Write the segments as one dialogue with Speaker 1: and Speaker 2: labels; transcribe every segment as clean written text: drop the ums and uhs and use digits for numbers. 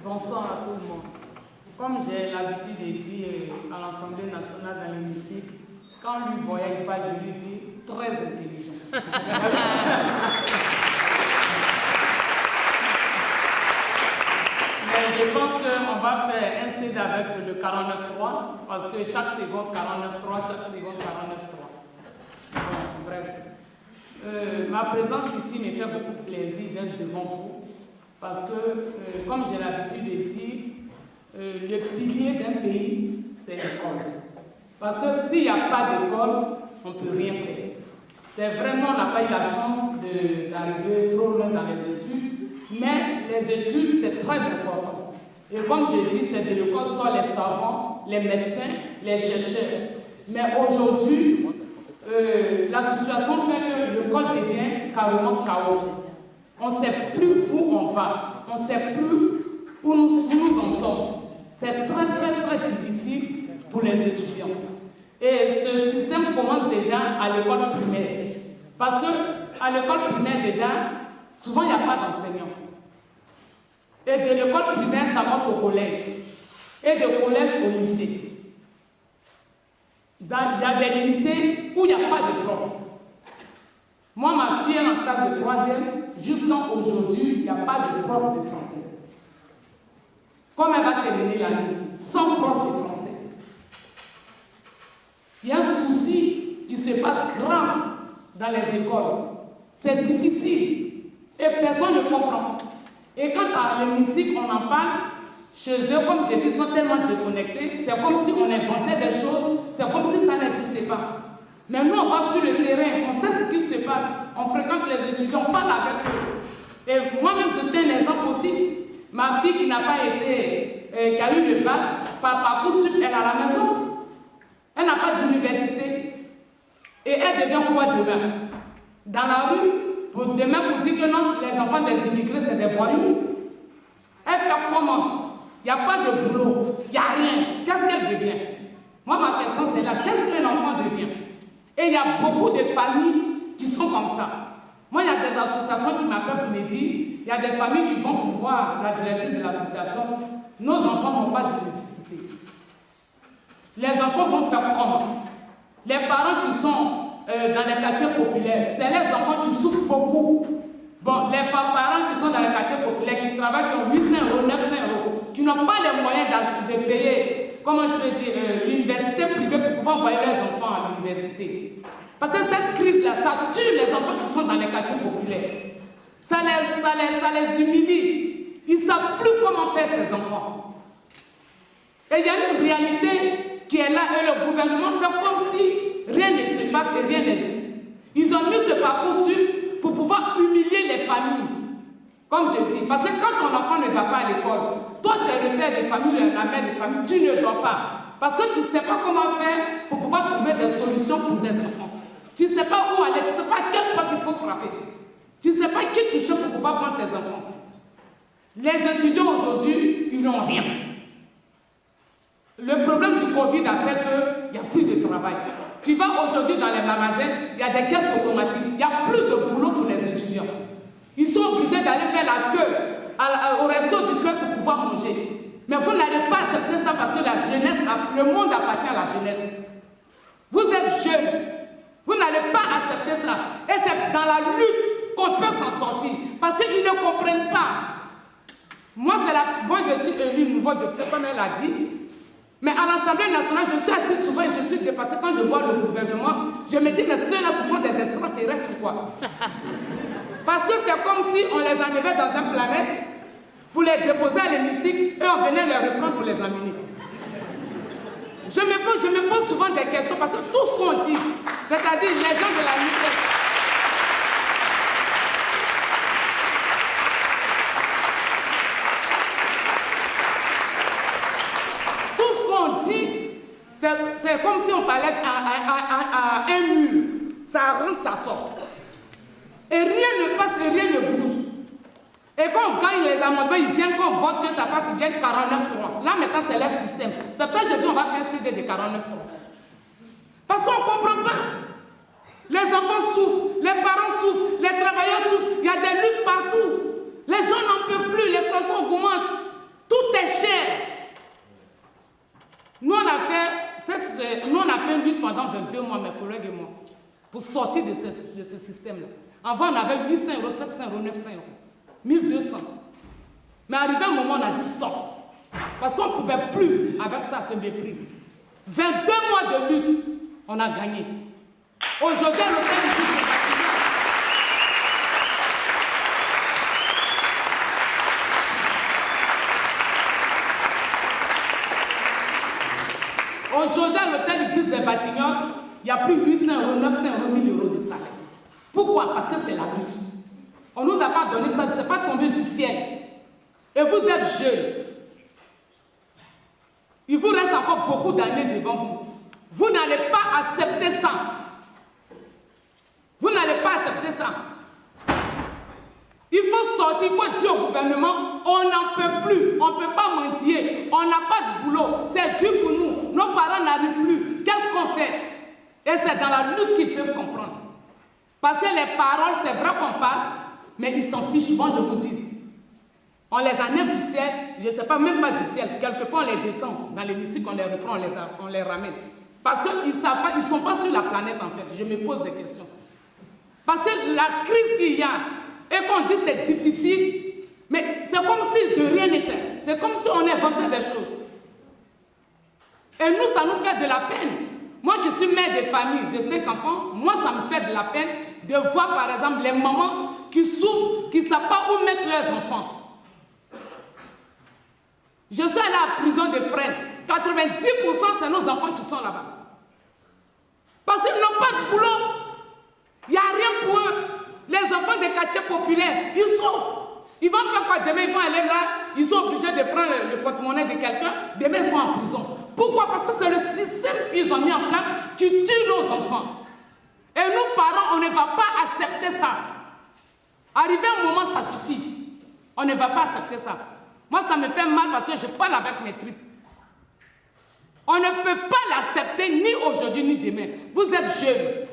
Speaker 1: Bonsoir à tout le monde. Comme j'ai l'habitude de dire à l'Assemblée nationale dans l'hémicycle, quand lui voyait pas, je lui dis très intelligent. Mais je pense qu'on va faire un CD avec le 49.3 parce que chaque seconde 49.3, chaque seconde 49.3. Bon, bref. Ma présence ici me fait beaucoup plaisir d'être devant vous parce que, comme j'ai l'habitude de dire, le pilier d'un pays, c'est l'école. Parce que s'il n'y a pas d'école, on ne peut rien faire. C'est vraiment, on n'a pas eu la chance d'arriver trop loin dans les études, mais les études, c'est très important. Et comme je dis, c'est de l'école soit les savants, les médecins, les chercheurs. Mais aujourd'hui, la situation fait que l'école devient carrément chaotique. On ne sait plus où on va, on ne sait plus où nous en sommes. C'est très difficile pour les étudiants. Et ce système commence déjà à l'école primaire. Parce qu'à l'école primaire déjà, souvent il n'y a pas d'enseignants. Et de l'école primaire, ça monte au collège. Et de collège au lycée. Il y a des lycées où il n'y a pas de prof. Moi, ma fille est en classe de 3e, jusqu'à aujourd'hui, il n'y a pas de prof de français. Comme elle va terminer l'année, sans prof de français. Il y a un souci qui se passe grave dans les écoles. C'est difficile et personne ne comprend. Et quand à l'hémicycle on en parle, chez eux, comme je dis, ils sont tellement déconnectés, c'est comme si on inventait des choses, c'est comme si ça n'existait pas. Mais nous, on va sur le terrain, on sait ce qui se passe, on fréquente les étudiants, on parle avec eux. Et moi-même, je suis un exemple aussi. Ma fille qui n'a pas été, qui a eu le bac, par Parcoursup, elle est à la maison. Elle n'a pas d'université. Et elle devient quoi demain? Dans la rue, demain pour dire que non, les enfants des immigrés, c'est des voyous. Elle fait comment? Il n'y a pas de boulot, il n'y a rien. Qu'est-ce qu'elle devient? Moi, ma question, c'est là, qu'est-ce qu'un enfant devient? Et il y a beaucoup de familles qui sont comme ça. Moi, il y a des associations qui m'appellent pour me dire, il y a des familles qui vont pour voir la directrice de l'association, nos enfants n'ont pas d'université. Les enfants vont faire comment? Les parents qui sont dans les quartiers populaires, c'est les enfants qui souffrent beaucoup. Bon, les parents qui sont dans les quartiers populaires, qui travaillent qui ont 800 euros, 900 euros, qui n'ont pas les moyens de payer, comment je peux dire, l'université privée pour pouvoir envoyer leurs enfants à l'université. Parce que cette crise-là, ça tue les enfants qui sont dans les quartiers populaires. Ça les humilie. Ils ne savent plus comment faire ces enfants. Et il y a une réalité qui est là et le gouvernement fait comme si rien ne se passe et rien n'existe. Ils ont mis ce Parcoursup pour pouvoir humilier les familles. Comme je dis, parce que quand ton enfant ne va pas à l'école, toi tu es le père de famille, la mère de famille, tu ne dois pas. Parce que tu ne sais pas comment faire pour pouvoir trouver des solutions pour tes enfants. Tu ne sais pas où aller, tu ne sais pas à quel point il faut frapper. Tu ne sais pas qui toucher pour pouvoir prendre tes enfants. Les étudiants aujourd'hui, ils n'ont rien. Le problème du Covid a fait qu'il n'y a plus de travail. Tu vas aujourd'hui dans les magasins, il y a des caisses automatiques. Il n'y a plus de boulot pour les étudiants. Ils sont obligés d'aller faire la queue au resto du cœur pour pouvoir manger. Mais vous n'allez pas accepter ça parce que la jeunesse, le monde appartient à la jeunesse. Vous êtes jeunes. Vous n'allez pas accepter ça. Et c'est dans la lutte qu'on peut s'en sortir. Parce qu'ils ne comprennent pas. Moi, je suis élu nouveau député, comme elle a dit. Mais à l'Assemblée nationale, je suis assez souvent et je suis dépassée. Quand je vois le gouvernement, je me dis, mais ceux-là, ce sont des extraterrestres ou quoi? Parce que c'est comme si on les enlevait dans une planète pour les déposer à l'hémicycle et on venait les reprendre pour les emmener. Je me pose souvent des questions parce que tout ce qu'on dit, c'est-à-dire les gens de la lutte, c'est comme si on parlait à un mur. Ça rentre, ça sort. Et rien ne passe et rien ne bouge. Et quand on gagne les amendements, ils viennent, quand on vote que ça passe, ils viennent 49-3. Là maintenant, c'est leur système. C'est pour ça que je dis on va faire un CD de 49-3. Parce qu'on ne comprend pas. Les enfants souffrent, les parents souffrent, les travailleurs souffrent. Il y a des luttes partout. Les gens n'en peuvent plus, les inflation augmente. Tout pendant 22 mois, mes collègues et moi, pour sortir de ce système-là. Avant, on avait 800 euros, 700 euros, 900 euros, 1200. Mais arrivé un moment, on a dit stop. Parce qu'on ne pouvait plus avec ça, ce mépris. 22 mois de lutte, on a gagné. Aujourd'hui, aujourd'hui, à l'hôtel Église des Batignolles, il n'y a plus 800 euros, 900 euros, 1000 euros de salaire. Pourquoi? Parce que c'est la lutte. On ne nous a pas donné ça, ce n'est pas tombé du ciel. Et vous êtes jeunes. Il vous reste encore beaucoup d'années devant vous. Vous n'allez pas accepter ça. Vous n'allez pas accepter ça. Il faut sortir, il faut dire au gouvernement, on n'en peut plus, on ne peut pas mendier, on n'a pas de boulot, c'est dur pour nous, nos parents n'arrivent plus, qu'est-ce qu'on fait? Et c'est dans la lutte qu'ils peuvent comprendre. Parce que les paroles, c'est vrai qu'on parle, mais ils s'en fichent, moi je vous dis. On les enlève du ciel, je ne sais pas, même pas du ciel, quelque part on les descend dans l'hémicycle, on les reprend, on les ramène. Parce qu'ils ne sont pas sur la planète en fait, je me pose des questions. Parce que la crise qu'il y a, et qu'on dit c'est difficile, mais c'est comme si de rien n'était. C'est comme si on inventait des choses. Et nous, ça nous fait de la peine. Moi, je suis mère de famille de 5 enfants. Moi, ça me fait de la peine de voir, par exemple, les mamans qui souffrent, qui ne savent pas où mettre leurs enfants. Je suis allée à la prison de Fresnes. 90% c'est nos enfants qui sont là-bas. Parce qu'ils n'ont pas de boulot. Il n'y a rien pour eux. Les enfants des quartiers populaires, ils souffrent. Ils vont faire quoi? Demain, ils vont aller là, ils sont obligés de prendre le porte-monnaie de quelqu'un. Demain, ils sont en prison. Pourquoi? Parce que c'est le système qu'ils ont mis en place qui tue nos enfants. Et nous, parents, on ne va pas accepter ça. Arrivé un moment, ça suffit. On ne va pas accepter ça. Moi, ça me fait mal parce que je parle avec mes tripes. On ne peut pas l'accepter ni aujourd'hui ni demain. Vous êtes jeunes.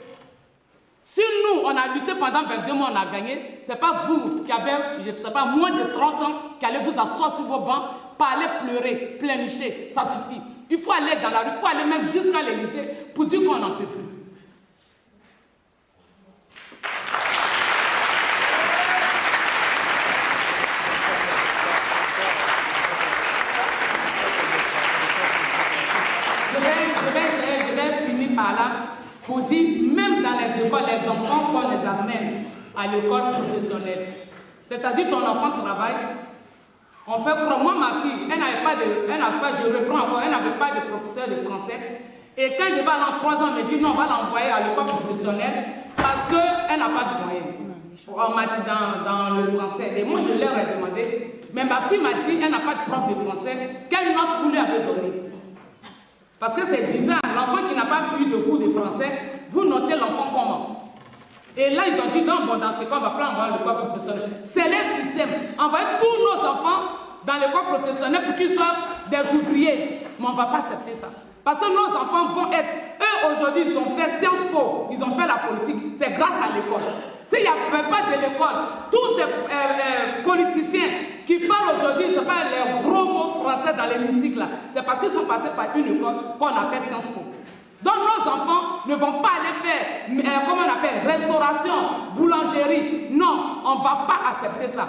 Speaker 1: Si nous, on a lutté pendant 22 mois, on a gagné, ce n'est pas vous qui avez, je ne sais pas, moins de 30 ans, qui allez vous asseoir sur vos bancs, parler, pleurer, pleurnicher, ça suffit. Il faut aller dans la rue, il faut aller même jusqu'à l'Élysée pour dire qu'on n'en peut plus. Je vais finir par là. Pour dire, même dans les écoles, les enfants, qu'on les amène à l'école professionnelle. C'est-à-dire, ton enfant travaille. On fait croire, moi, ma fille, elle n'avait pas de professeur de français. Et quand elle va aller en 3 ans, elle me dit, non, on va l'envoyer à l'école professionnelle parce qu'elle n'a pas de moyens. On m'a dit dans le français. Et moi, je leur ai demandé, mais ma fille m'a dit, elle n'a pas de prof de français. Quelle note vous lui avez donnée? Parce que c'est bizarre, l'enfant qui n'a pas eu de cours de français, vous notez l'enfant comment? Et là, ils ont dit, non, bon, dans ce cas, on ne va pas envoyer à l'école professionnelle. C'est le système. Envoyer tous nos enfants dans l'école professionnelle pour qu'ils soient des ouvriers. Mais on ne va pas accepter ça. Parce que nos enfants vont être, eux aujourd'hui, ils ont fait Sciences Po, ils ont fait la politique, c'est grâce à l'école. S'il n'y avait pas de l'école, tous ces politiciens qui parlent aujourd'hui, ce n'est pas les gros mots français dans l'hémicycle, c'est parce qu'ils sont passés par une école qu'on appelle Sciences Po. Donc nos enfants ne vont pas aller faire, comment on appelle, restauration, boulangerie. Non, on ne va pas accepter ça.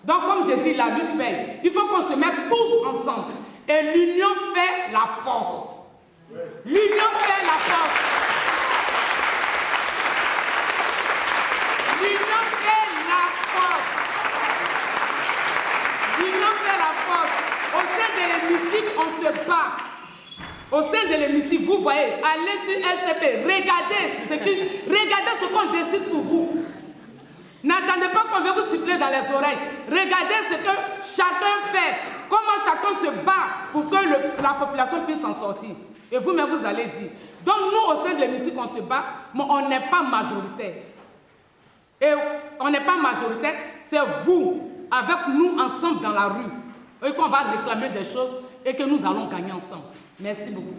Speaker 1: Donc comme je dis, la lutte paye. Il faut qu'on se mette tous ensemble. Et l'union fait la force. L'union fait la force. L'union fait la force. L'union fait la force. Au sein de l'hémicycle, on se bat. Au sein de l'hémicycle, vous voyez, allez sur LCP, regardez ce qu'on décide pour vous. N'attendez pas qu'on vienne vous siffler dans les oreilles. Regardez ce que chacun fait, comment chacun se bat pour que la population puisse s'en sortir. Et vous-même, vous allez dire. Donc nous, au sein de l'hémicycle, on se bat, mais on n'est pas majoritaire. Et on n'est pas majoritaire, c'est vous, avec nous ensemble dans la rue, et qu'on va réclamer des choses et que nous allons gagner ensemble. Merci beaucoup.